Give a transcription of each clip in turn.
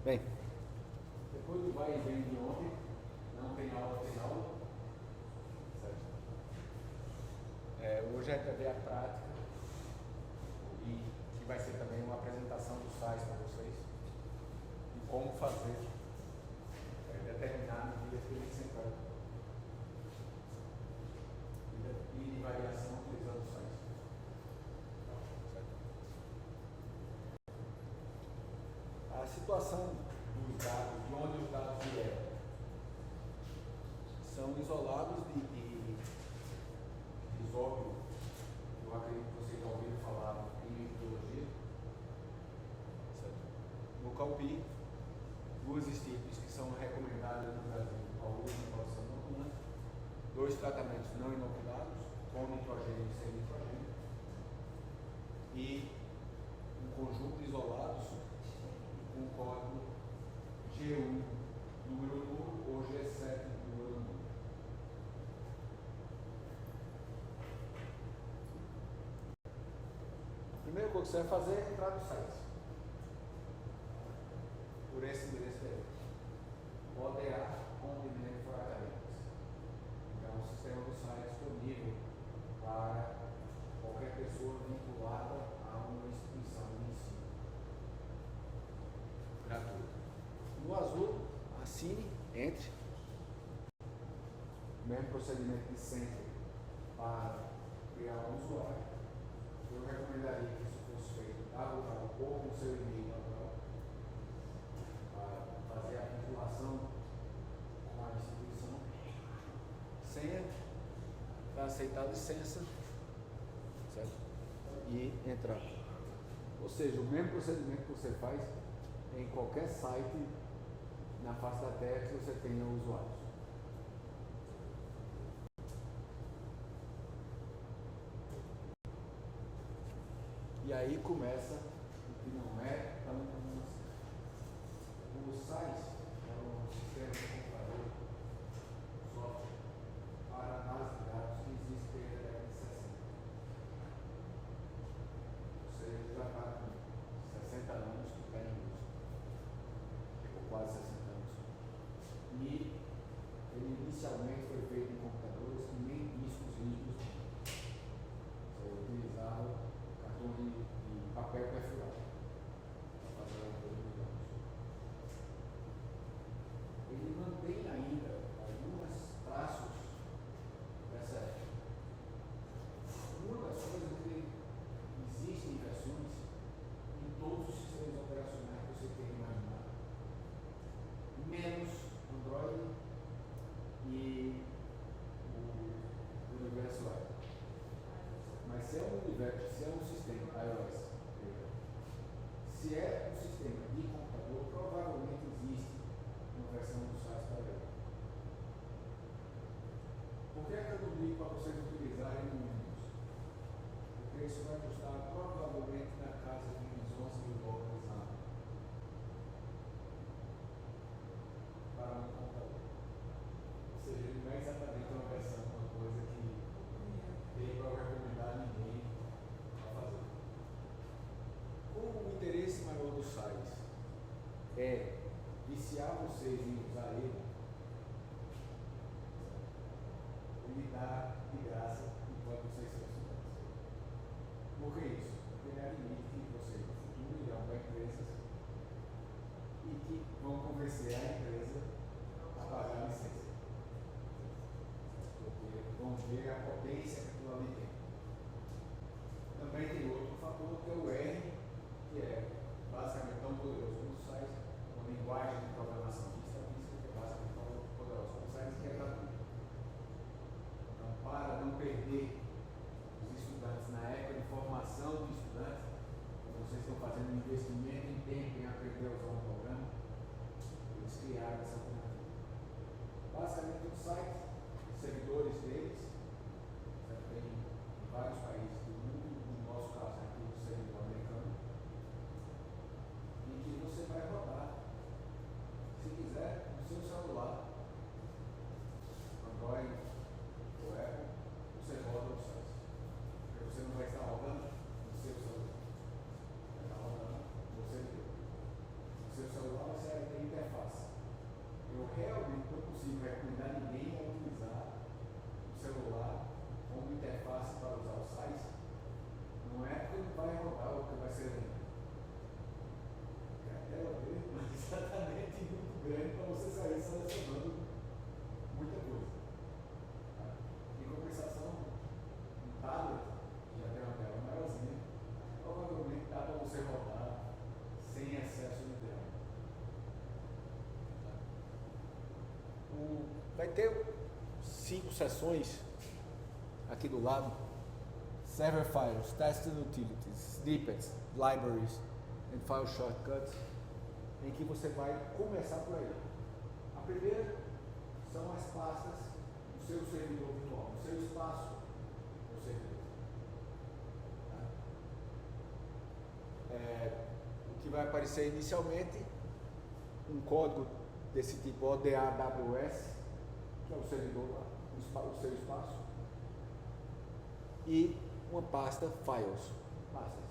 Bem, depois do vai e vem de ontem, não tem aula, tem aula. Certo? Hoje é também a prática e que vai ser também uma apresentação dos sites para vocês e como fazer determinado dia de central e de variação utilizando os sites. A situação dos dados, de onde os dados vieram, são isolados de isópio. Eu acredito que vocês já ouviram falar em metodologia. No Calpi, duas estirpes que são recomendadas no Brasil ao uso em produção inoculante, 2 tratamentos não inoculados, com nitrogênio e sem nitrogênio, e um conjunto de isolados com código G1 número nulo ou G7 número nulo. A primeira coisa que você vai fazer é entrar no site por esse endereço daí, ODA Condimento for Acadêmicos. Então, o sistema do site disponível para qualquer pessoa vinculada a uma instituição de ensino gratuito. No azul, assine, entre. O mesmo procedimento de sempre para criar um usuário. Eu recomendaria que isso fosse feito da local ou com o seu e-mail local, para fazer a vinculação com a instituição. Senha para aceitar a licença, certo? E entrar. Ou seja, o mesmo procedimento que você faz em qualquer site na face da Terra que você tenha usuários. E aí começa o que não é tão comum assim. O SAIS é um sistema de computador software para análise de dados que existe desde a década de 60. Você já está com 60 anos que está em uso, ou quase 60 anos. E ele inicialmente foi feito em computadores que nem discos rígidos tinham. Você utilizava cartão de papel perfurado para fazer a coisa dos dados. Ele mantém ainda alguns traços dessa época. Uma das coisas é que existem versões em todos os sistemas operacionais que você tem que imaginar, menos Android e o universo web. Mas se é um sistema iOS, se é um sistema de computador, provavelmente existe uma versão do site para ele. Por que é que eu não digo para vocês utilizarem no Windows? Porque isso vai custar provavelmente na casa de uns $11.000 ano para um computador. Ou seja, ele não é exatamente uma versão, uma coisa que tem para recomendar ninguém a fazer. Como o interesse maior dos sites é viciar vocês em usar ele dá de graça enquanto vocês são estudantes. Por que isso? Porque ele admite que vocês no futuro irão para empresas e que vão convencer a empresa a pagar a licença. Porque vão ver a potência que aquilo ali tem. Também tem outro fator que é o R, que é basicamente tão poderoso como o site, uma linguagem de programação de estatística que é basicamente tão poderosa como o site, que é gratuito. Então, para não perder os estudantes na época de formação de estudantes, quando vocês estão fazendo um investimento em tempo em aprender a usar um programa, eles criaram essa alternativa. Basicamente, o site, os servidores deles, tem em vários países do mundo, no nosso caso aqui o servidor americano, consigo recomendar ninguém a utilizar o celular como interface para usar o site, não é porque não vai rodar ou que vai ser lento. A tela dele é exatamente muito grande para você sair selecionando muita coisa. Tá? Em compensação, um tablet, que já tem uma tela maiorzinha, provavelmente dá para você rodar sem excesso de tela. Vai ter 5 seções aqui do lado: Server Files, Tested Utilities, Snippets, Libraries and File Shortcuts, em que você vai começar por aí. A primeira são as pastas do seu servidor virtual, do seu espaço no servidor. O que vai aparecer inicialmente, um código desse tipo ODAWS, que é o servidor lá, o seu espaço, e uma pasta Files, pastas,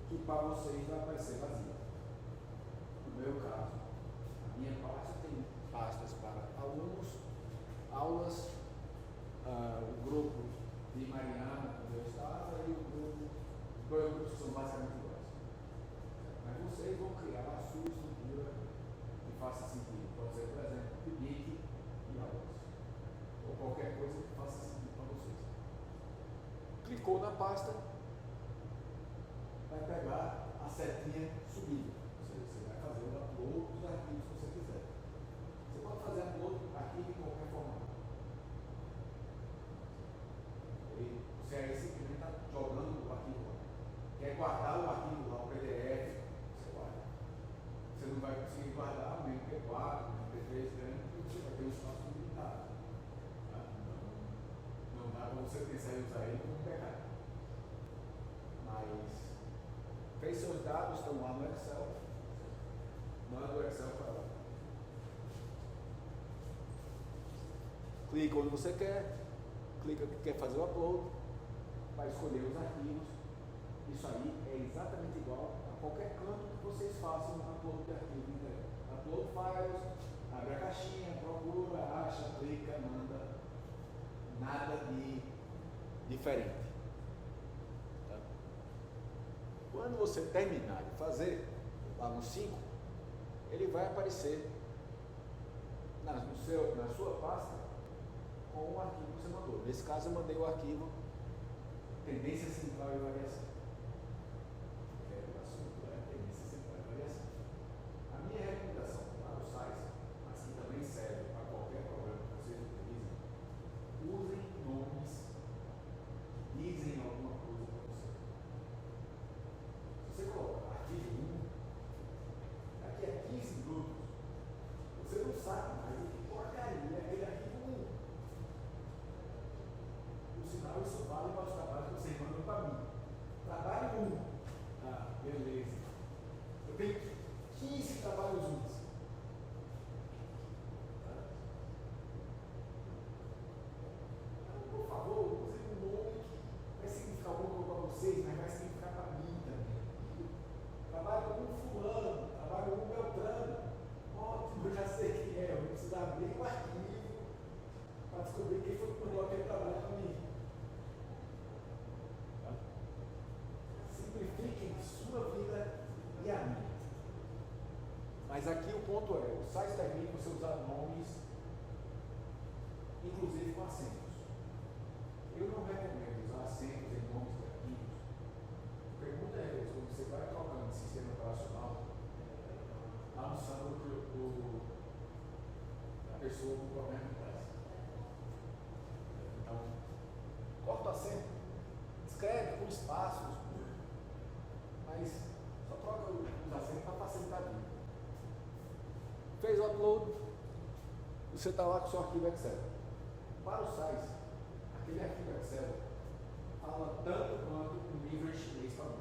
que para vocês vai aparecer vazia. No meu caso, a minha pasta tem pastas para alunos, aulas, o grupo de Mariana, onde eu estava, e o grupo, os dois grupos são basicamente iguais. Mas vocês vão criar a sua estrutura que faça sentido. Pode ser, por exemplo, PIBIC e aulas, ou qualquer coisa que faça sentido para vocês. Clicou na pasta, vai pegar a setinha subida. Você vai fazer o upload dos arquivos que você quiser. Você pode fazer upload arquivo em qualquer formato. Você aí simplesmente está jogando o arquivo lá. Quer guardar o arquivo lá, o PDF, você guarda. Você não vai conseguir guardar o MP4, o MP3 grande, porque você vai ter um espaço limitado. Tá? Não dá para você pensar em usar ele como pecado. Mas fez seus dados, estão lá no Excel. Manda o Excel para lá. Clica onde você quer, clica que quer fazer o upload, vai escolher os arquivos. Isso aí é exatamente igual a qualquer canto que vocês façam um upload de arquivo interno. Upload files, abre a caixinha, procura, acha, clica, manda. Nada de diferente. Tá? Quando você terminar de fazer, lá no 5, ele vai aparecer na sua pasta com o arquivo que você mandou. Nesse caso, eu mandei o arquivo tendência central e variação. O assunto é tendência central e variação. A minha recomendação para o site, mas que também serve para qualquer programa que vocês utilizem, usem nomes que dizem alguma coisa para você. Se você colocar arquivo 1, daqui a 15 minutos, você não sabe mais o que porcaria é aquele arquivo 1. Por sinal, isso vale para os trabalhos que vocês mandam para mim. Trabalho 1. Ah, beleza. Eu tenho 15 trabalhos 1. Por favor, use um nome que vai significar alguma coisa para vocês, mas vai significar para mim também. Trabalho com fulano, trabalho com Beltrano. Ótimo, eu já sei quem é. Eu não preciso abrir o arquivo para descobrir quem foi que mandou aquele trabalho para mim. Tá? Simplifiquem sua vida e a minha. Mas aqui o ponto é, o site termina você usar nomes, inclusive com acentos. Eu não recomendo usar acentos em nomes de arquivos. Pergunta é, quando você vai trocando de sistema operacional, lá no samba a pessoa com problema traz. Então, corta o acento, escreve com espaços, mas só troca os acentos para facilitar a vida. Fez o upload, você está lá com o seu arquivo Excel. Para o site, aquele arquivo Excel fala tanto quanto um livro em chinês para mim.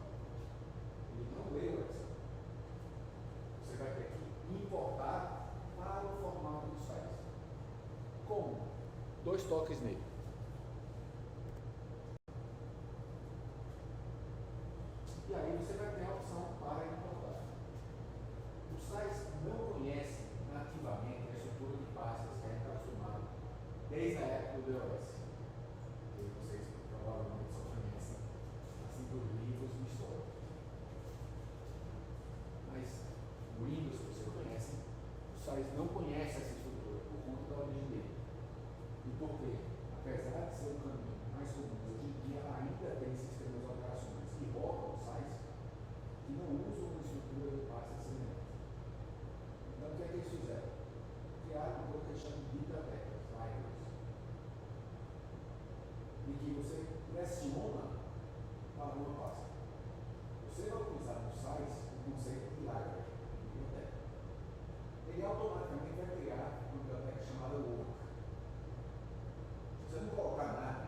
Ele não lê o Excel. Você vai ter que importar para o formato do site. Como? 2 toques nele. E aí você vai ter a opção para importar. Os sites não conhecem nativamente a estrutura de pastas que a gente está size não conhece essa estrutura por conta da origem dele. E por quê? Apesar de ser um caminho mais comum hoje em dia, ainda tem sistemas operacionais que rodam o size que não usam uma estrutura de pasta semelhante. Então, o que é que eles fizeram? Criaram uma coisa que eles chamam de bibliotecas, libraries, em que você pressiona para uma pasta. Você vai utilizar no size o conceito de library, biblioteca. Ele automaticamente vai criar uma biblioteca chamada work. Se você não colocar nada,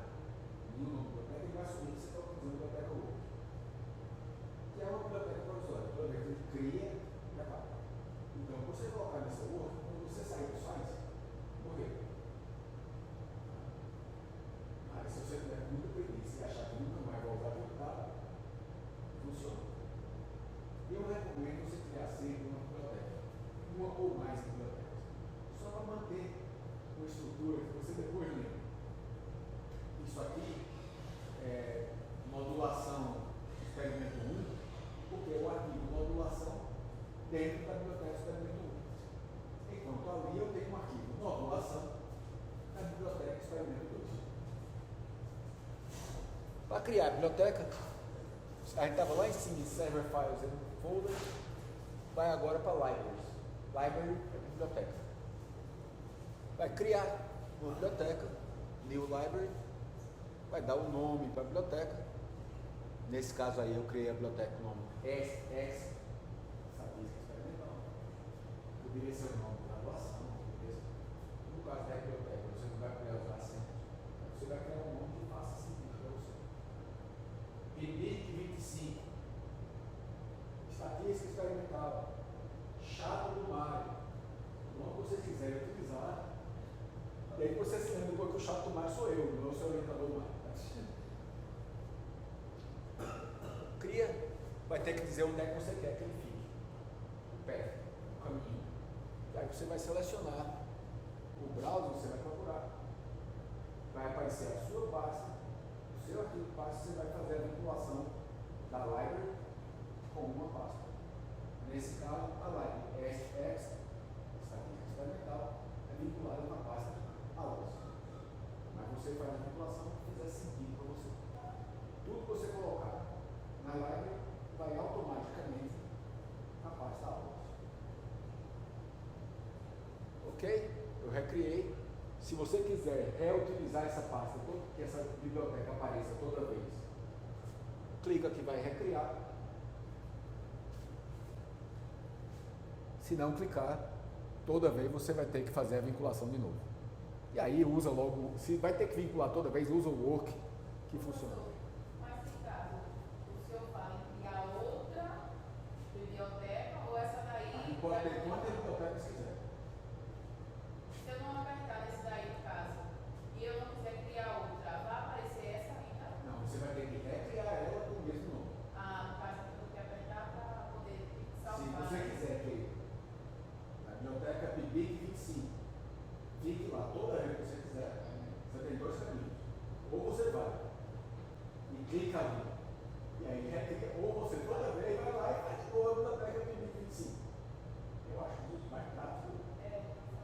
nenhum nome de biblioteca, ele vai assumir que você está utilizando a biblioteca work, que é uma biblioteca provisória. Toda vez ele cria e apaga. Então, você colocar nessa work, quando você sair do size, morreu. Mas se você tiver muita preguiça e achar que nunca mais vai usar aquele dado, funciona. Eu recomendo você criar sempre uma biblioteca, uma ou mais bibliotecas, só para manter uma estrutura que você depois lembra. Isso aqui é modulação experimento 1, porque é o arquivo modulação dentro da biblioteca experimento 1. Enquanto ali eu tenho um arquivo modulação na biblioteca experimento 2. Para criar a biblioteca, a gente estava lá em cima em Server Files and Folder, vai agora para Libraries. Library é biblioteca. Vai criar uma biblioteca, New Library, vai dar o nome para a biblioteca. Nesse caso aí eu criei a biblioteca com o nome SX, estatística experimental. Poderia ser o nome da graduação, beleza? No caso da biblioteca, você não vai criar os assentos, você vai criar um nome que faça sentido para você. PIBIC 25, estatística experimental, chato do Mário, o nome que vocês quiserem utilizar. E aí você se lembra que o chato do Mário sou eu, não é o seu orientador Mário. Cria, vai ter que dizer onde é que você quer que ele fique, o pé, o caminho. E aí você vai selecionar o browser, você vai procurar, vai aparecer a sua pasta, o seu arquivo de pasta, você vai fazer a vinculação da library com uma pasta. Nesse caso, a library SX, estatística experimental, é vinculada com a pasta aulas. Mas você faz a vinculação que fizer sentido para você. Tudo que você colocar na library vai automaticamente na pasta aulas. Ok? Eu recriei. Se você quiser reutilizar essa pasta, que essa biblioteca apareça toda vez, clica aqui, vai recriar. Se não clicar, toda vez você vai ter que fazer a vinculação de novo. E aí usa logo, se vai ter que vincular toda vez, usa o work que funciona. Mas se caso o senhor fala em criar outra biblioteca ou essa daí. Pode ter quantas bibliotecas quiser. Se eu não apertar nesse daí no caso e eu não quiser criar outra, vai aparecer essa ainda? Não, você vai ter que recriar ela com o mesmo nome. Ah, no caso eu tenho que apertar para poder salvar. Se você quiser que a biblioteca PIBIC 25 fique lá toda vez que você quiser, você tem dois caminhos. Ou você vai e clica ali, e aí recria, ou você toda vez vai lá e faz de novo a biblioteca PIBIC 25. Eu acho muito mais prático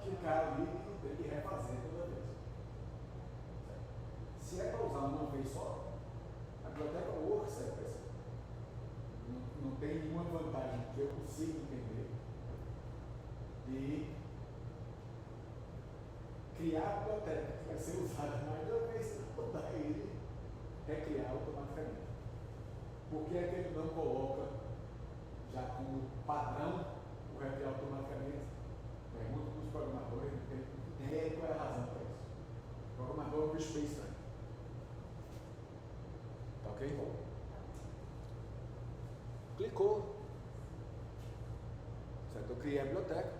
clicar ali e não ter que refazer toda vez. Se é para usar uma vez só, a biblioteca Works serve para isso. Não tem nenhuma vantagem que eu consiga entender de criar a biblioteca que vai ser usada mais de uma vez para botar ele recriar automaticamente. Por que é que ele não coloca já como padrão o recriar automaticamente? Pergunta para os programadores, não tem ideia qual é a razão para isso. O programador é um bicho bem estranho. Tá ok? Clicou. Certo? Eu criei a biblioteca.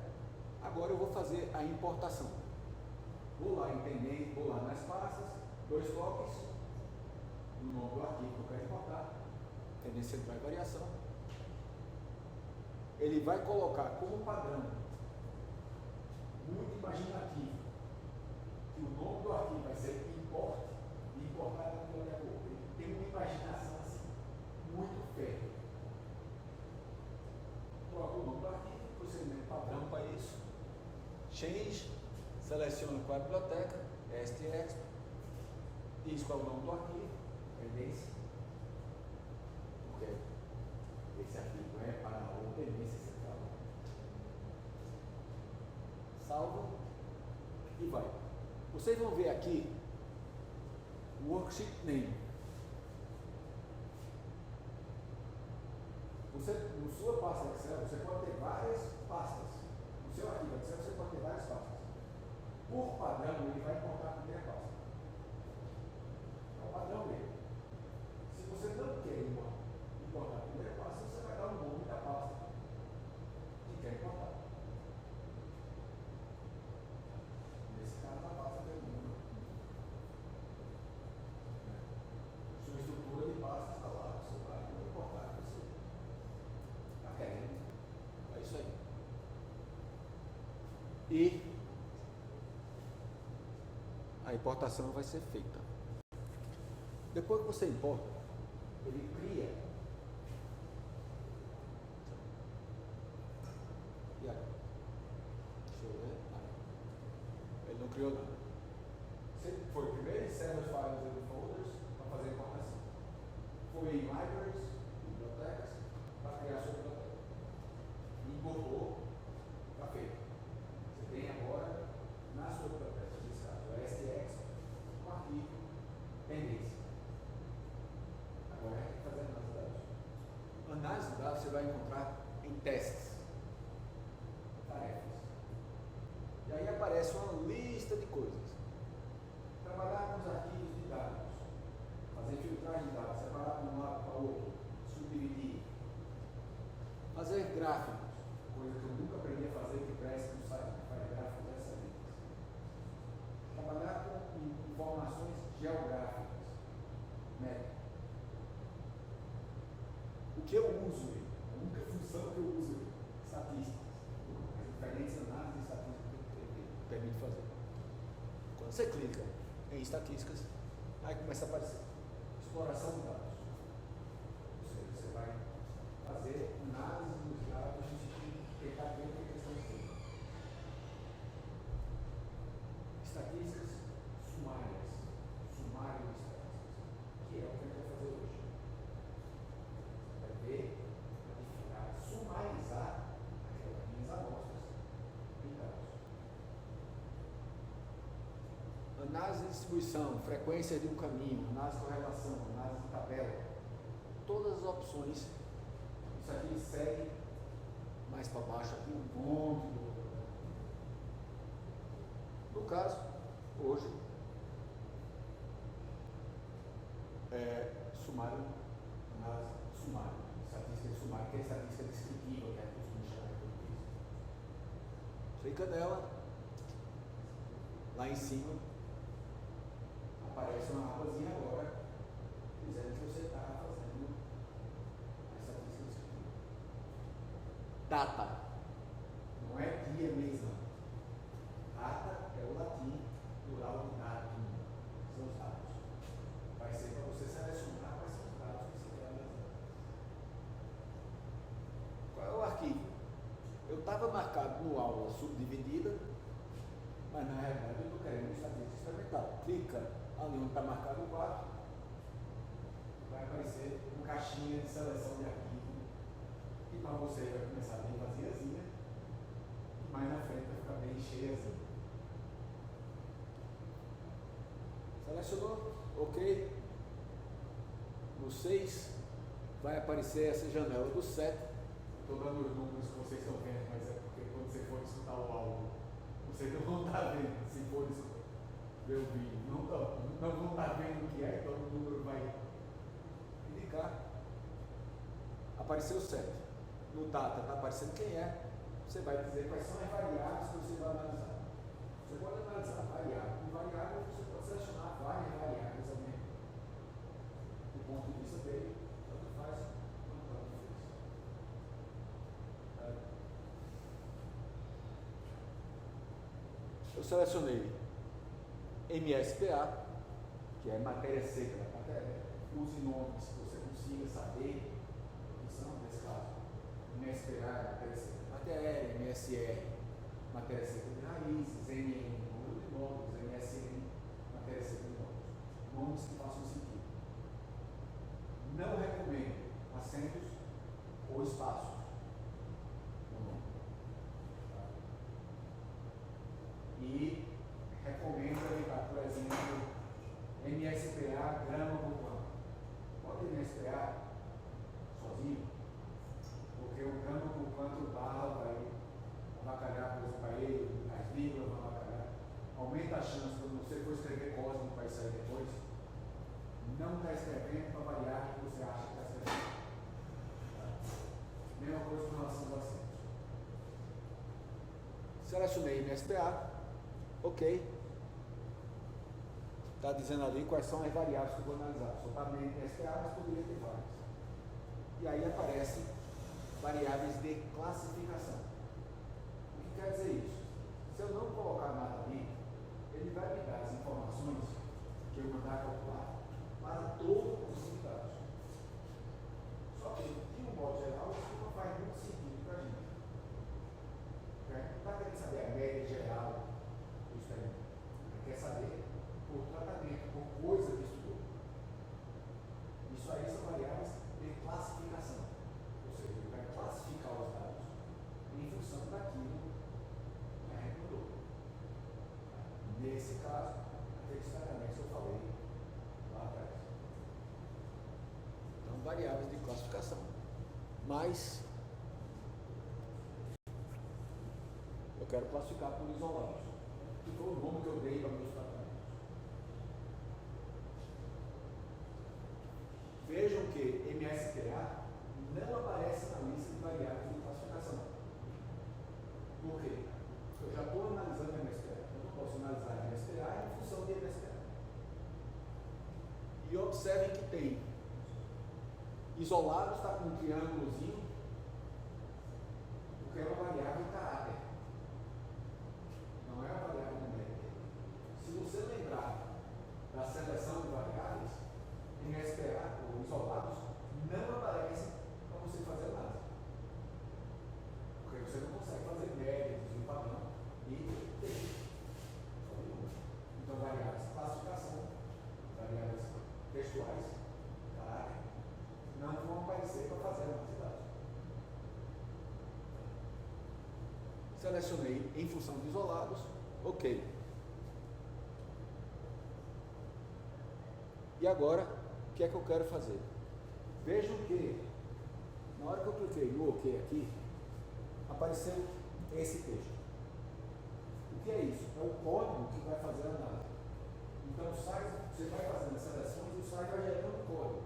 Agora eu vou fazer a importação. Vou lá entender, vou lá nas pastas, dois toques, no nome do arquivo que eu quero importar, tendência central e variação. Ele vai colocar como padrão, muito imaginativo, que o nome do arquivo vai ser import, e importar na biblioteca. Ele tem uma imaginação assim, muito fértil. Coloca o nome do arquivo, procedimento padrão para isso. change, seleciono qual é a biblioteca, STX, diz qual é o nome do arquivo, pendência, porque esse arquivo é para a dependência central. Salva e vai. Vocês vão ver aqui o worksheet name. Você, na sua pasta Excel, você pode ter várias pastas. No seu arquivo Excel, você pode ter várias pastas. Por padrão, ele vai importar a primeira pasta. É o padrão dele. Se você não quer importar a primeira pasta, você vai dar o nome da pasta que quer importar. Nesse caso, a pasta tem o número. Sua estrutura de pastas está lá. Você vai importar com você. Está querendo. É isso aí. E a importação vai ser feita. Depois que você importa, ele cria. E aí? Deixa eu ver. Ele não criou nada. Você foi primeiro em Server Files and Folders para fazer a importação. Foi em Libraries, bibliotecas, para criar a sua biblioteca. Importou, está feito. Você tem agora, na sua biblioteca, nesse caso, o STX, um arquivo, pendência. Agora é fazer análise de dados. Análise de dados você vai encontrar em testes, tarefas. E aí aparece uma lista de coisas. Trabalhar com os arquivos de dados, fazer filtragem de dados, separar de um lado para o outro, subdividir, fazer gráficos, coisa que eu nunca aprendi a fazer, que presta no site, faz gráficos excelentes. Trabalhar com informações geográficas, métricas. O que eu uso, a única função que eu uso, estatísticas. As diferentes análises estatísticas que ele permite fazer. Quando você clica em estatísticas, aí começa a aparecer exploração de dados. Ou seja, você vai fazer análise dos dados no sentido de tentar ver o que eles estão dizendo. Estatísticas sumárias. Sumário de estatísticas. Que é o que a gente vai fazer hoje. Vai ver, verificar, sumarizar aquelas minhas amostras de dados. Análise de distribuição, frequência de um caminho, análise de correlação, análise de tabela. Todas as opções. Isso aqui segue mais para baixo aqui um monte de outro. No caso, hoje, sumário, análise sumário, estatística de sumário, que é estatística descritiva, que é a costume chamar em português. Clica nela, lá em cima, aparece uma abazinha agora, dizendo que você está fazendo a estatística descritiva. Data, não é dia mesmo. Data é o latim, plural de datum, são os dados. Vai ser para você selecionar quais são os dados que você quer analisar. Qual é o arquivo? Eu estava marcado no aula subdividida, mas na realidade eu estou querendo estatística experimental. Clica ali onde está marcado o quadro, vai aparecer uma caixinha de seleção de arquivo, que para você vai começar bem vaziazinha, e mais na frente vai ficar bem cheiazinha. Selecionou? Ok. No 6 vai aparecer essa janela do 7. Estou dando os números que vocês estão vendo, mas é porque quando você for escutar o áudio, vocês não vão estar vendo. Se for ver o vídeo, não vão estar vendo o que é, então o número vai indicar. Apareceu o 7. No data está aparecendo quem é. Você vai dizer quais são as variáveis que você vai analisar. Você pode analisar variável por variável, você pode selecionar várias variáveis ao mesmo. Do ponto de vista dele, tanto faz quanto tanto fez. Eu selecionei MSPA, que é matéria seca da matéria. Use nomes que você consiga saber o que são, nesse caso. MSPA é matéria seca da matéria, MSR, matéria seca de raízes, NN, número de nódulos, MSN, matéria seca de nódulos. Nomes que façam sentido. Não recomendo acentos ou espaços no nome. Tá? E recomendo evitar, por exemplo, MSPA grama por quanto. Pode MSPA sozinho, porque o grama por quanto barra vai avacalhar, por exemplo, para ele, as vírgulas vão avacalhar. Aumenta a chance, quando você for escrever código que vai sair depois, não está escrevendo para variar que você acha que está escrevendo. Tá? Mesma coisa com relação aos acentos. Selecionei MSPA, ok. Está dizendo ali quais são as variáveis que eu vou analisar. Só está bem MSPA, mas poderia ter várias. E aí aparecem variáveis de classificação. O que quer dizer isso? Se eu não colocar nada ali, ele vai me dar as informações que eu mandar calcular para todo o conjunto de dados. Só que, de um modo geral, isso não faz muito sentido para a gente. Não está querendo saber a média geral do experimento. Ele quer saber por tratamento, por coisa que estudou. Isso aí são variáveis de classificação. Ou seja, ele vai classificar os dados em função daquilo que a gente mudou. Nesse caso, aqueles tratamentos que eu falei lá atrás. Então, variáveis de classificação. Mas eu quero classificar por isolados, que foi o nome que eu dei para meus tratamentos. Vejam que MSPA não aparece na lista de variáveis de classificação. Por quê? Eu já estou analisando MSPA. Eu não posso analisar MSPA em função de MSPA. E observem que tem isolados, está com um triângulozinho, porque é uma variável em caráter. Não é uma variável numérica. Se você lembrar da seleção de variáveis, MSPA ou isolados não aparecem para você fazer análise. Porque você não consegue fazer média, desvio padrão e texto. Então, variáveis de classificação, variáveis textuais, caráter, não vão aparecer para fazer análise de dados. Selecionei em função de isolados, ok. E agora, o que é que eu quero fazer? Vejam que, na hora que eu cliquei no OK aqui, apareceu esse texto. O que é isso? É o código que vai fazer a análise. Então, o site, você vai fazendo as seleções e o site vai gerando código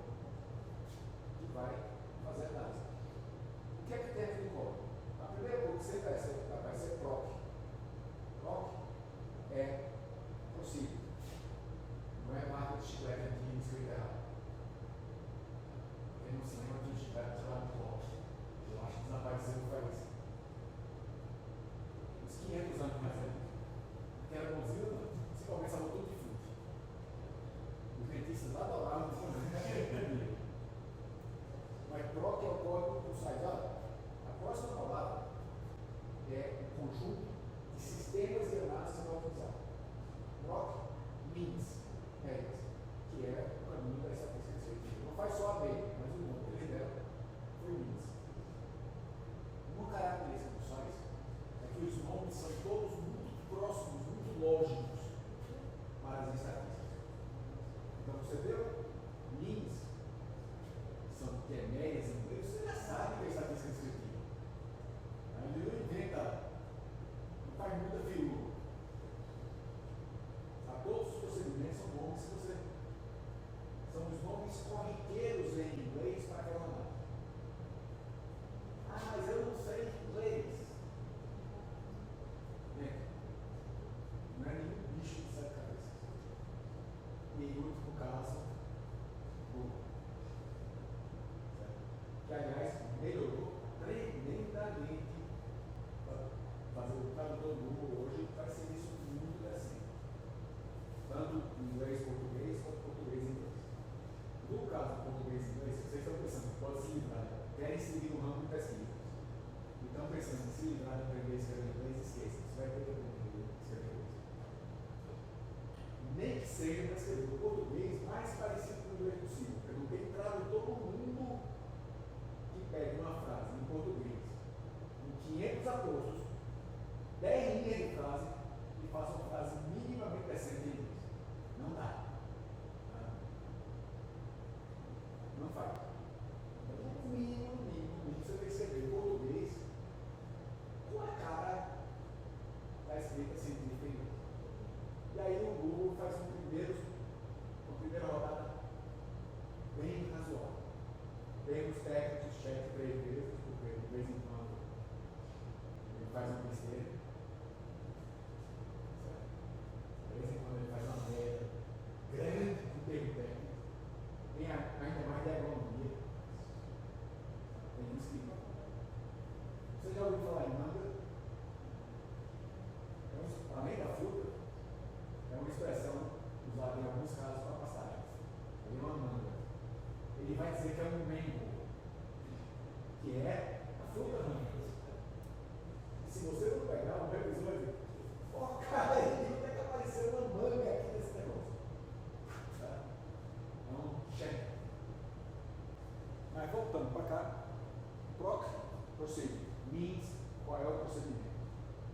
que vai fazer a análise. O que é que tem aqui no código? A primeira coisa que você vai ser proc. Proc é possível. Não é marca de chiclete antiga escrita errado. Quem não se lembra de um chiclete lá no clock? Eu acho que desapareceu o país. Uns 500 anos mais velho. Que era Mozilla, se começava tudo de fruta. Os dentistas adoravam fazer. Mas proc é o código do site. A próxima palavra é o conjunto de sistemas e análises que você vai utilizar. Proc means, que é faça uma frase minimamente decente em inglês. Não dá. Não faz. No mínimo, você tem que escrever em português com a cara da escrita científica em inglês. E aí o Google faz uma primeira rodada bem razoável. Tem os técnicos, cheque 3 vezes, porque de vez em quando ele faz uma besteira. De vez em quando ele faz uma merda grande com termo técnico. Tem ainda mais de agronomia. Tem uns que não. Você já ouviu falar em manga? Além da fruta, é uma expressão usada em alguns casos para passagens. Ele é uma manga. Ele vai dizer que é um mango, que é a fruta manga. Se você não pegar um revisor, vai dizer: ó, cara, onde é que apareceu uma manga aqui nesse negócio? Tá? Então, check. Mas voltando para cá, proc, procedure, means, qual é o procedimento?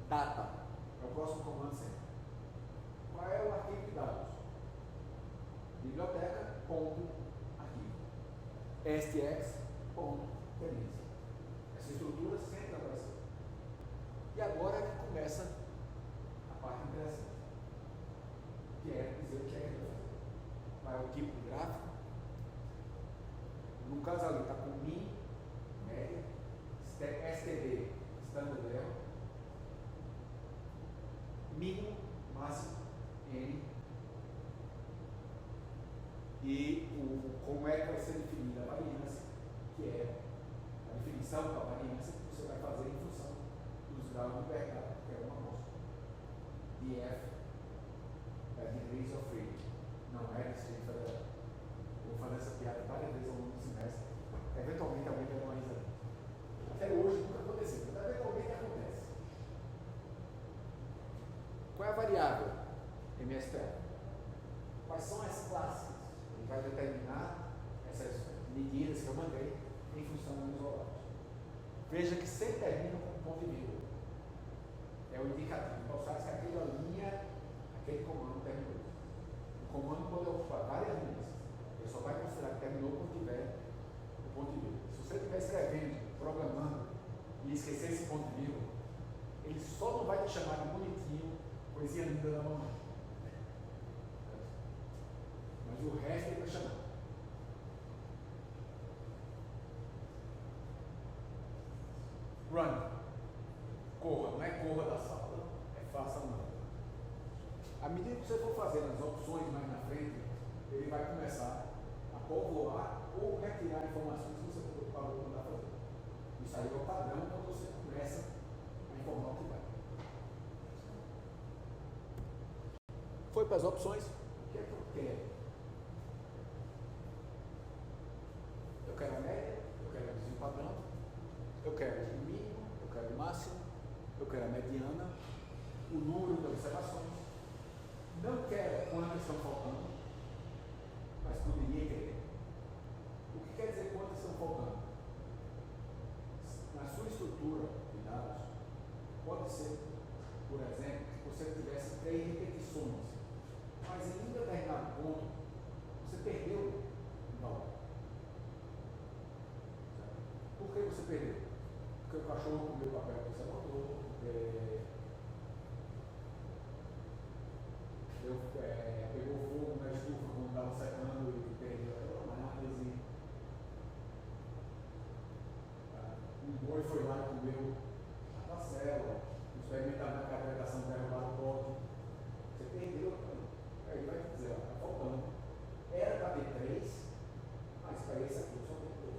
Data, é o próximo comando sempre. Qual é o arquivo de dados? Biblioteca, ponto, arquivo. STX, ponto, tendência. Essa estrutura sempre apareceu. E agora é que começa a parte interessante, que é dizer o que é que ele vai fazer. Qual é o tipo de gráfico? No caso ali está com min, média, STD, standard error, mínimo, máximo, N, e como é que vai ser definida a variância, que é a definição da variância que você vai fazer em função dos graus de liberdade, que é uma amostra. DF é Degrees of Freedom, não é Distrito Federal. Eu vou fazer essa piada várias vezes ao longo do semestre. Eventualmente alguém vai dar uma risada. Até hoje nunca aconteceu, mas eventualmente acontece. Qual é a variável? MSTR. Quais são as classes? Ele vai determinar essas medidas que eu mandei em função dos isolados. Veja que sempre termina com um ponto e vírgula. É o indicativo. Então, sabe que aquela linha, aquele comando terminou. O comando pode ocupar várias linhas. Ele só vai considerar que terminou quando tiver o ponto e vírgula. Se você estiver escrevendo, programando e esquecer esse ponto e vírgula, ele só não vai te chamar de bonitinho, coisinha linda da mamãe. Mas o resto ele vai chamar. Run. Corra, não é corra da sala, é faça não. À medida que você for fazendo as opções mais na frente, ele vai começar a povoar ou retirar informações que você parou quando está fazendo. Isso aí é o padrão quando você começa a informar o que vai. Foi para as opções, o que é que eu quero? Eu quero a média, eu quero o desvio padrão, eu quero o mínimo, eu quero o máximo, eu quero a mediana, o número de observações, não quero quantas estão faltando, mas poderia querer. O que quer dizer quantas estão faltando? Na sua estrutura de dados, pode ser, por exemplo, que você tivesse 3 repetições, mas em um determinado ponto, você perdeu um valor. Por que você perdeu? Porque o cachorro comeu o papel que você botou, pegou fogo na estufa quando estava secando e perdeu aquela análise. Um boi foi lá e comeu a parcela, o experimentar na carregação derrubado o pote. Você perdeu, aí vai dizer, está faltando. Era para ter 3, mas para esse aqui só tem 2.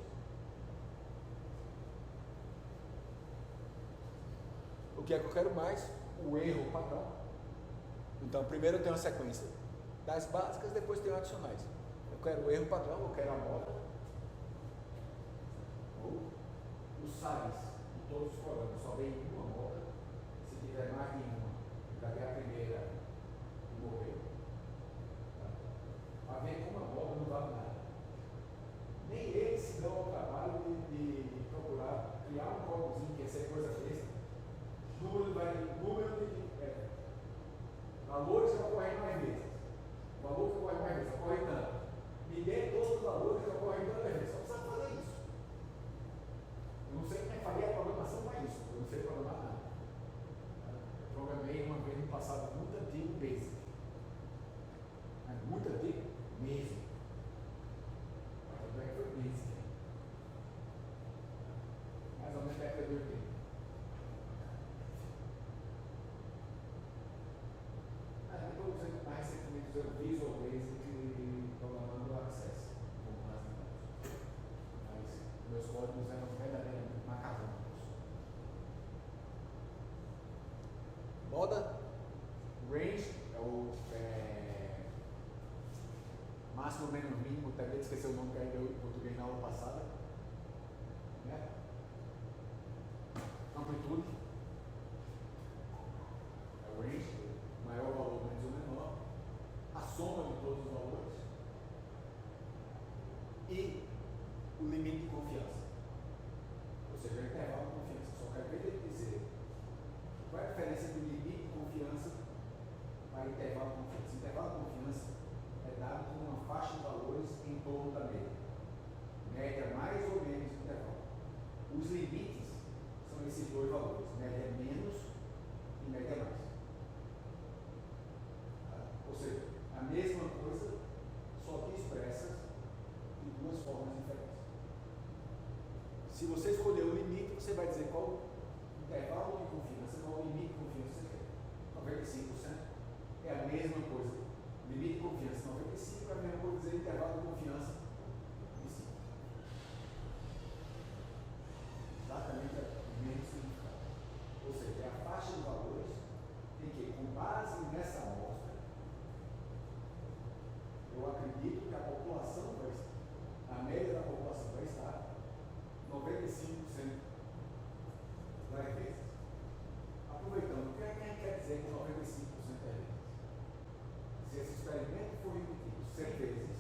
O que é que eu quero mais? O erro padrão. Então, primeiro eu tenho uma sequência das básicas, depois tenho adicionais. Eu quero o erro padrão, eu quero a moda. Ou os sais de todos os programas, só vem uma moda. Se tiver mais de uma, já é a primeira e morreu. Para ver como a moda não vale nada. Nem eles se dão ao trabalho de procurar criar um códigozinho que ia ser coisa besta. Número de valores que ocorrem mais vezes. O valor que ocorre mais vezes, ocorre tanto. Me dê todos os valores que ocorrem tantas vezes. Só precisa fazer isso. Eu não sei como é que faria a programação para isso. Eu não sei programar nada. Eu programei uma vez no passado muito antigo, Basic. Muito antigo mesmo. Mas também foi Basic. Mais ou menos década de 80. Depois usando mais recentemente usando Visual Basic e programando Access como base de dados. Mas meus códigos eram verdadeiramente macarrônicos. Moda, range é o máximo menos mínimo, também esqueci o nome que eu dei em português na aula passada. Né? Amplitude é o range, o maior valor menos o menor, a soma de todos os valores e o limite de confiança, ou seja, o intervalo de confiança. Só quero ver ele dizer qual é a diferença do limite de confiança para intervalo de confiança. Intervalo de confiança é dado com uma faixa de valores em torno da média, média mais ou menos intervalo. Os limites são esses dois valores, média menos e média mais. Ou seja, a mesma coisa, só que expressas de duas formas diferentes. Se você escolher o limite, você vai dizer qual o intervalo de confiança, qual o limite de confiança você quer. 95% é a mesma coisa. Limite de confiança 95% é a mesma coisa dizer intervalo de confiança de 5%. Exatamente o mesmo significado. Ou seja, a faixa de valores tem que, com base nessa amostra, eu acredito que a população vai estar, a média da população vai estar 95% das vezes. Aproveitando, o que é que quer dizer com 95% das vezes? Se esse experimento for repetido 100 vezes,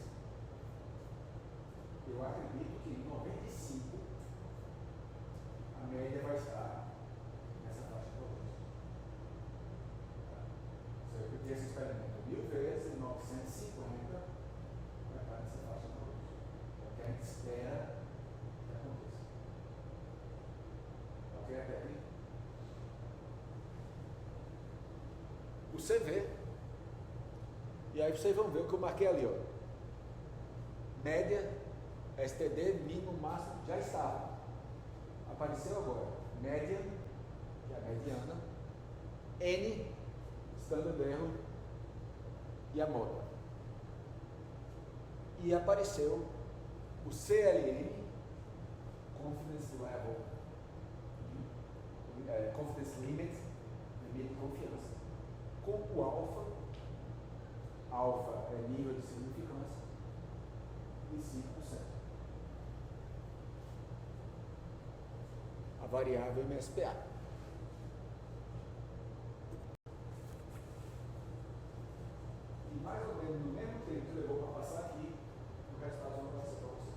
eu acredito que em 95 a média vai estar nessa faixa de valores. Se eu repetir esse experimento 1000 vezes, em 950 vai estar nessa faixa de valores. É o que a gente espera que aconteça. Ok, até aqui? O CV. E aí vocês vão ver o que eu marquei ali, ó. Média, STD, mínimo, máximo, já estava. Apareceu agora. Média, que é a mediana, N, standard error, e a moda. E apareceu o CLN, Confidence Level, Confidence Limit, limite de confiança, com o alfa. Alfa é nível de significância, e 5%. A variável MSPA. E mais ou menos no mesmo tempo que levou para passar aqui, o resultado não vai ser para você.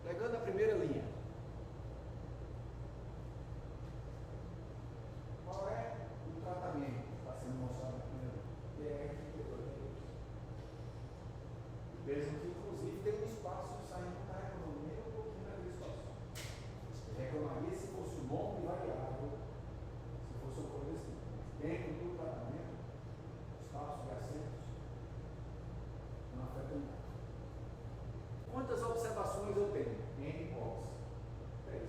Pegando a primeira linha. Qual é o tratamento que está sendo mostrado na primeira linha? Vejam que, inclusive, tem um espaço saindo da economia um pouquinho daquele espaço. Reclamaria se fosse o nome variável, se fosse uma coisa assim. Dentro do tratamento, espaços e assentos não afetam nada. Quantas observações eu tenho? N box. 3.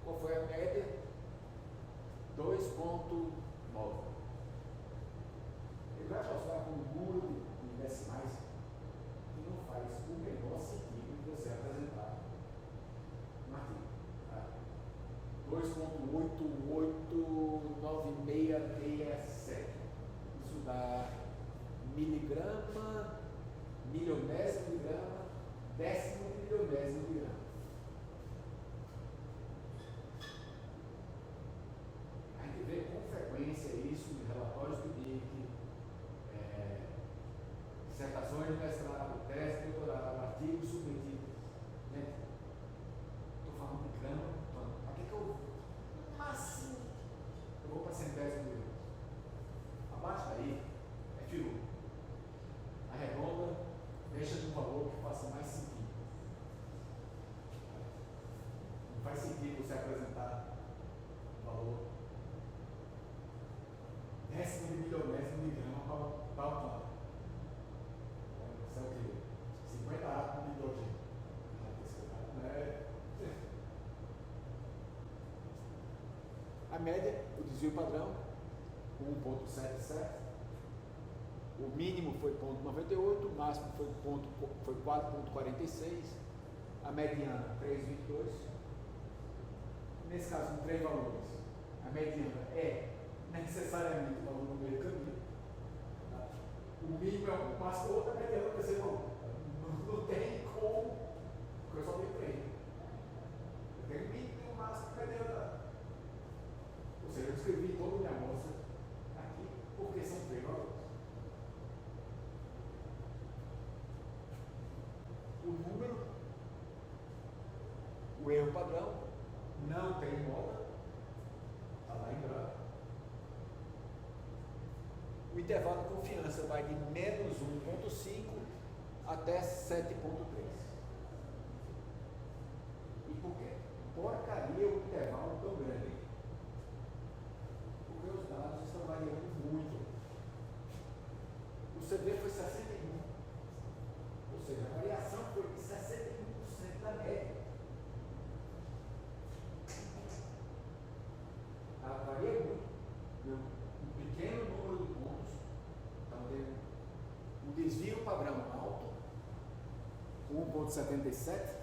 Qual foi a média? 2,9. Ele vai mostrar com um número de decimais que não faz o menor sentido de você apresentar um artigo. Tá? 2,88667. Isso dá miligrama, milionésimo miligrama, décimo milionésimo miligrama. A gente vê com frequência isso em relatórios do DIC, dissertações de mestrado, tese de doutorado, artigos submetidos. Gente, estou falando de grama, para que eu, no máximo, valor décimo de milionésimo de grama para o plano. Isso é o quê? 50 átomos de hidrogênio. A média, o desvio padrão, 1,77. O mínimo foi 0,98, o máximo foi 4,46. A mediana, 3,22. Nesse caso, com 3 valores, a mediana é necessariamente o valor no meio do caminho. Tá? O mínimo é um, o máximo é outro, a mediana é o terceiro valor. Não tem como, porque eu só tenho 3. Eu tenho o mínimo e o máximo, a mediana. Ou seja, eu escrevi toda a minha amostra aqui, porque são 3 valores. O número, o erro padrão, não tem moda, está lá em branco. O intervalo de confiança vai de menos 1,5 até 7,3. E por quê? Porcaria o intervalo tão grande. Porque os dados estão variando muito. O CD foi 61. Ou seja, a variação foi de 61% da média. Ela varia muito. Um pequeno número de pontos. Então, tem um desvio padrão alto, 1,77.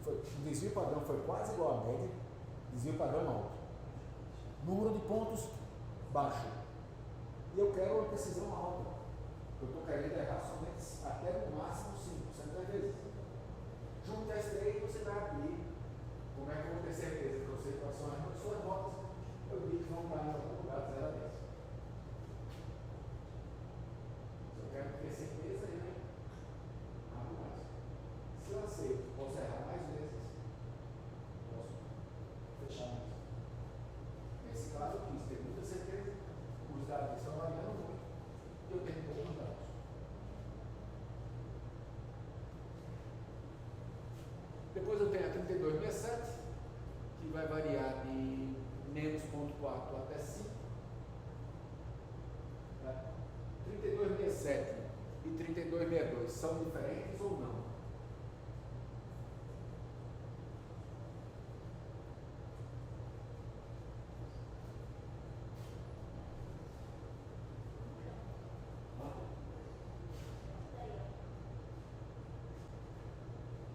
O desvio padrão foi quase igual à média. Desvio padrão alto. Número de pontos baixo. E eu quero uma precisão alta. Eu estou querendo errar somente até no máximo 5% das vezes. Junto às 3, você vai abrir. Como é que eu vou ter certeza que eu sei quais são as suas notas? Eu digo que vão estar em algum lugar de 0 a 10. Se eu quero ter certeza, eu abro mais. Se eu aceito, posso errar mais vezes. Posso fechar mais. Nesse caso, eu quis ter muita certeza. Os dados estão variando muito. E eu tenho poucos dados. Depois eu tenho a 3267, que vai variar de menos 0,4 até 5. Tá? 3267 e 3262 são diferentes ou não?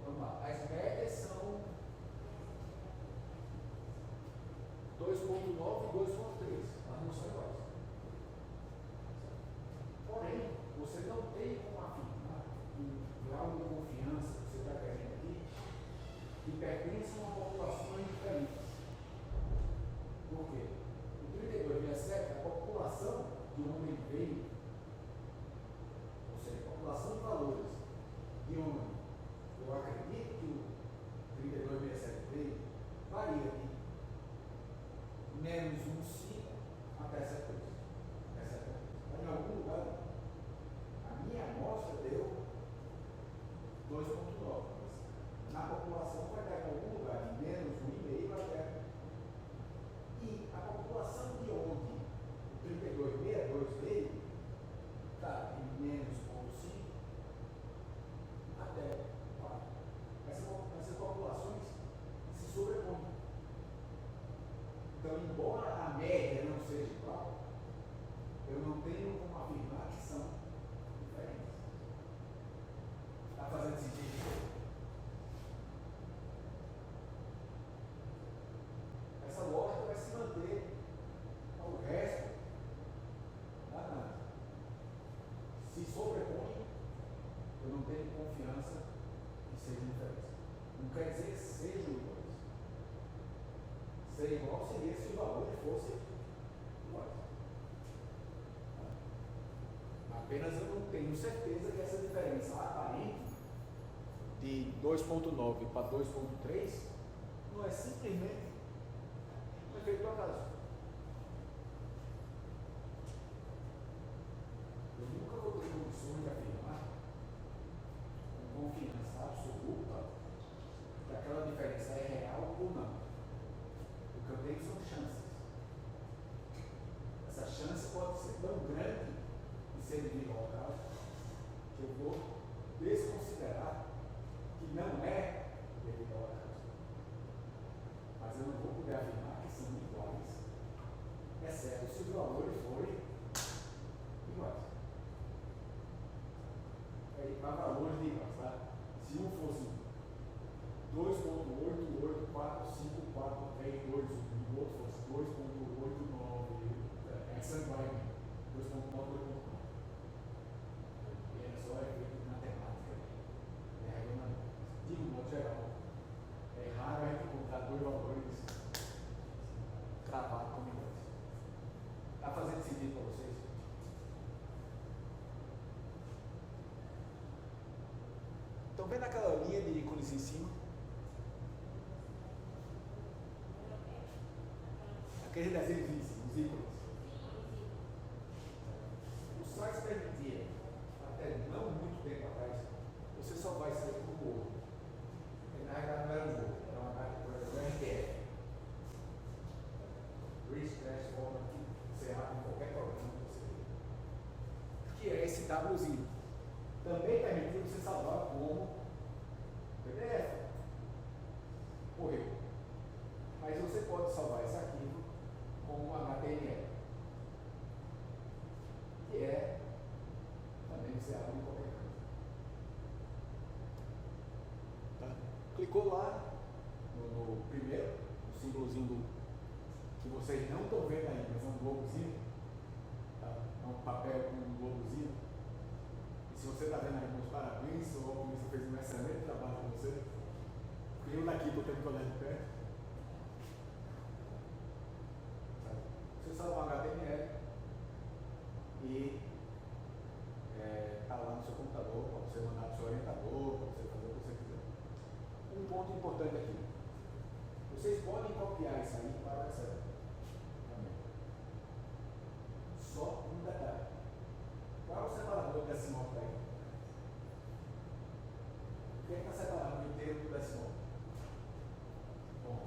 Vamos lá. As médias são 2,9 e 2,3. Elas não são iguais. Porém, você não tem como afirmar que o grau de confiança que você está querendo aqui que pertencem a populações diferentes. Por quê? O 3267, a população de onde ele veio, ou seja, a população de valores de onde eu acredito que o 3267 veio, varia de menos 1,5 até 7,2. Em algum lugar, a minha amostra deu 2,9. Na população vai estar em algum lugar de menos 1,5 até. E a população de onde o 3262 veio está em menos 0,5 até 4. Essas populações se sobrepõem. Então, embora a média não seja igual, eu não tenho como afirmar que são diferentes. Está fazendo sentido? Essa lógica vai se manter ao resto da análise. Se sobrepõe, eu não tenho confiança que sejam diferentes. Não quer dizer que sejam iguais. Ser igual seria se os valores fossem iguais. Apenas eu não tenho certeza que essa diferença aparente de 2,9 para 2,3 não é simplesmente um efeito do acaso. Eu nunca vou ter condições de afirmar com confiança absoluta que aquela diferença é real ou não. O que eu tenho são chances. que eu vou desconsiderar que não é devido ao acaso. Mas eu não vou poder afirmar que são iguais, exceto se os valores forem iguais. Aí, para valores de iguais, tá? Se um fosse 2.8845432 e o outro fosse 2.89, essa vai 2.9. É só efeito de matemática, é regulamento. De um modo geral, é raro a gente encontrar dois valores cravados como iguais. Está fazendo sentido para vocês? Estão vendo aquela linha de ícones em cima? Aqueles desenhos em cima, os ícones. O site permitia, até não muito tempo atrás, você só vai sair por ouro. Porque na realidade não era um ouro, era uma carta, por exemplo, RTF. Rich Transformer, que você abre em qualquer programa que você vê. Que é esse Wzinho. Também permitia você salvar como PDF. Correu. Mas você pode salvar esse arquivo como HTML. Que é também você abre em qualquer canto. Tá? Clicou lá no primeiro, o símbolozinho que vocês não estão vendo ainda, mas é um globozinho. Tá? É um papel com um globozinho. E se você está vendo aí, meus parabéns, o Almir fez um excelente trabalho com você. Porque eu daqui estou tendo que olhar de perto. Você salva um HTML e está lá no seu computador para você mandar para o seu orientador, para você fazer o que você quiser. Um ponto importante aqui. Vocês podem copiar isso aí para o Excel. Também. Só um detalhe. Qual é o separador decimal que está aí? O que está separado o inteiro do decimal? Bom.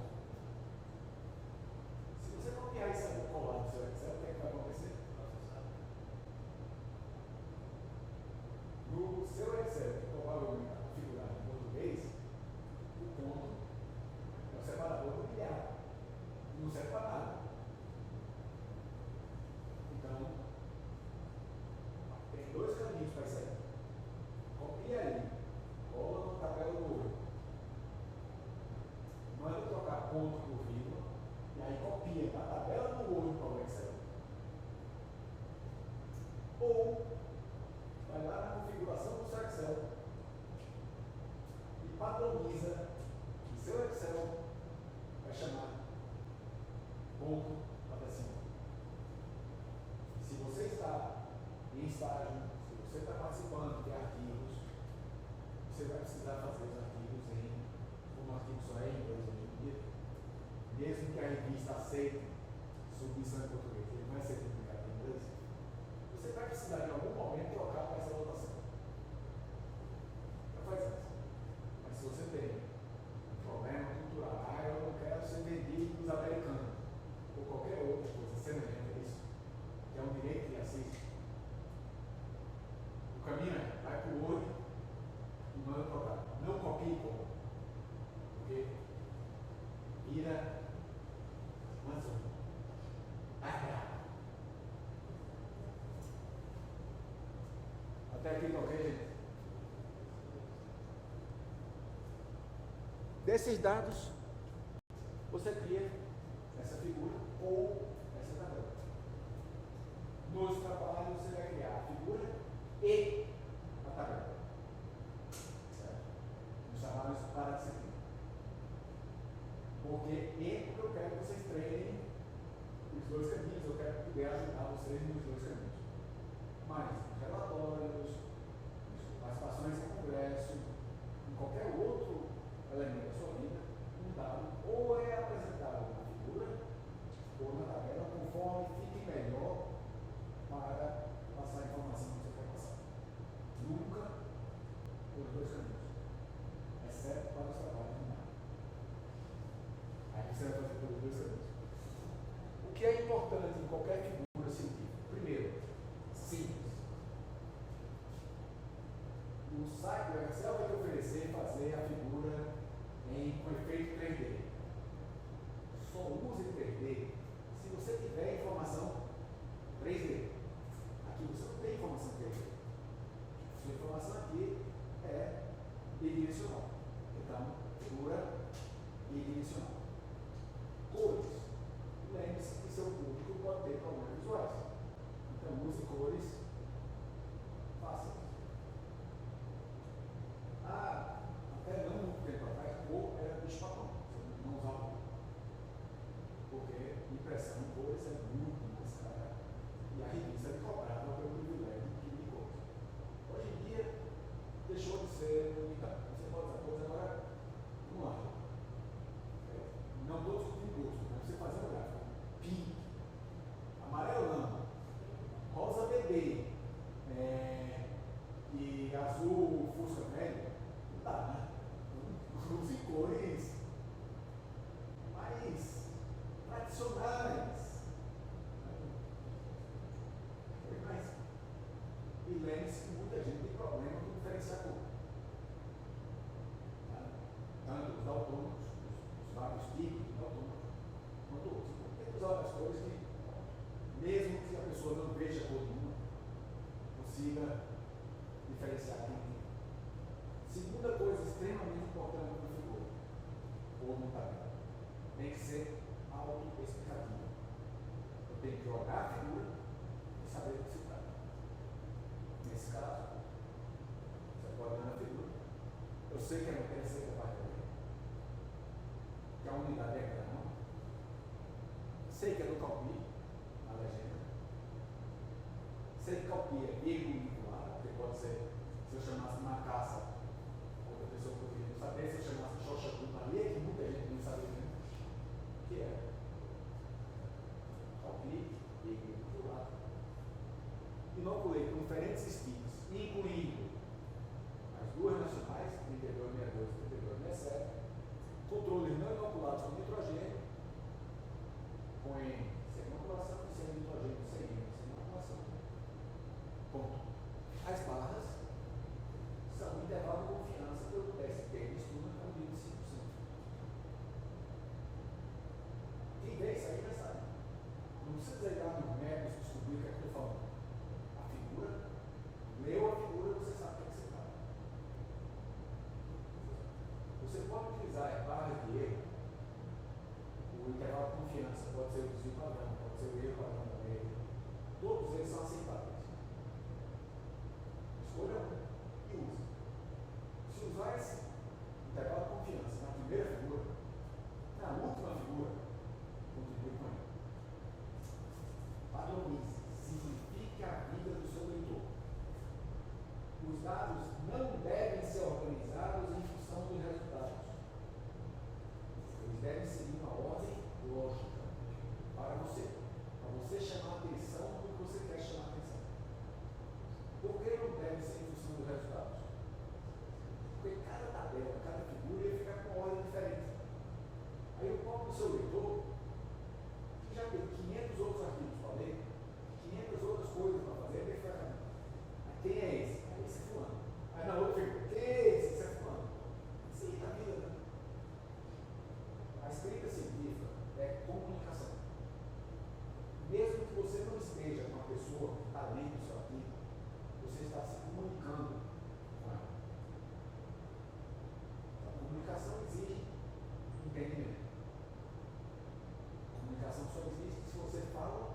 Se você copiar isso aí e colar no seu Excel, o que vai acontecer? No seu Excel, que provavelmente está configurado em português, o ponto é o separador do milhar. Não serve para nada. Então, tem dois caminhos para isso aí. Copia aí, cola na tabela do Word. Manda trocar ponto por vírgula, e aí copia na tabela do Word para o Excel. Ou vai lá na configuração do seu Excel e padroniza que seu Excel vai chamar ponto para cima. Se você está em estágio, se você está participando de arquivos, você vai precisar fazer os arquivos como o arquivo só é em inglês hoje em dia, mesmo que a revista aceite submissão em português, ele vai ser publicado em inglês. Você vai precisar em algum momento trocar para essa votação. Não faz isso. Mas se você tem um problema cultural, eu não quero ser vendido dos americanos, ou qualquer outra coisa semelhante a isso, que é um direito de acesso, o caminho é, vai para o Word e manda trocar. Não copie e cola. Porque vira uma zona. Até aqui tá ok, gente? Desses dados, você cria essa figura ou essa tabela. Nos trabalhos, você vai criar a figura e a tabela. Certo? Nos trabalhos para disciplina. Porque eu quero que vocês treinem os dois caminhos, eu quero poder ajudar vocês nos dois caminhos. Mas nos relatórios, nas participações em congresso, em qualquer outro elemento da sua vida, um dado ou é apresentado na figura ou na tabela, conforme fique melhor para passar a informação que você quer passar. Nunca por dois caminhos, exceto para os trabalhos de nada. Aí você vai fazer pelos dois caminhos. O que é importante em qualquer figura científica? Primeiro, simples. coisas que, mesmo que a pessoa não veja cor nenhuma, consiga diferenciar quem tem. Segunda coisa extremamente importante para o figura, ou no tabela, tem que ser autoexplicativa. Eu tenho que jogar a figura e saber do que se trata. Nesse caso, você pode olhar na figura. Eu sei que é no terceiro parte da lei, que a unidade é grama. Sei que é do Calpi, na legenda. Sei que Calpi é vírgula vinculada, porque pode ser, se eu chamasse uma caça, outra pessoa poderia não saber, se eu chamasse Xoxa Maria, que muita gente não sabe mesmo, que é Calpi, vírgula vinculada. Inoculei com diferentes estilos, incluindo as duas nacionais, 3262 e 3267, controles não inoculados com nitrogênio, com N, sem inoculação, e sem nitrogênio, sem N, sem inoculação. Ponto. As barras são um intervalo de confiança pelo teste técnico na medida de 5%. Quem vê isso aí já sabe. Não precisa ir lá nos métodos descobrir o que é que eu estou falando. A figura, leu a figura, você sabe o que é que você fala. Você pode utilizar as barras de erro. O intervalo de confiança pode ser o desvio padrão, pode ser o erro padrão também. Todos eles são aceitáveis. Escolha um e use. Se usar esse intervalo de confiança na primeira figura, na última figura, contribui com ele. Padronize, simplifique a vida do seu leitor. Os dados não devem ser organizados em função dos resultados. Eles devem seguir uma ordem lógica para você chamar a atenção do que você quer chamar a atenção. Por que não deve ser em função dos resultados? Porque cada tabela, cada figura ia ficar com uma ordem diferente. Aí o próprio seu leitor, que já tem 500 outros artigos para ler, 500 outras coisas para fazer, ele fica falando, quem é esse? Ah, esse é fulano. Aí na outra figura, quem é esse? Esse é fulano. Sim, na vida, né? A escrita científica é comunicação. Mesmo que você não esteja com a pessoa que está lendo o seu artigo, você está se comunicando com ela. A comunicação exige entendimento. A comunicação só existe se você fala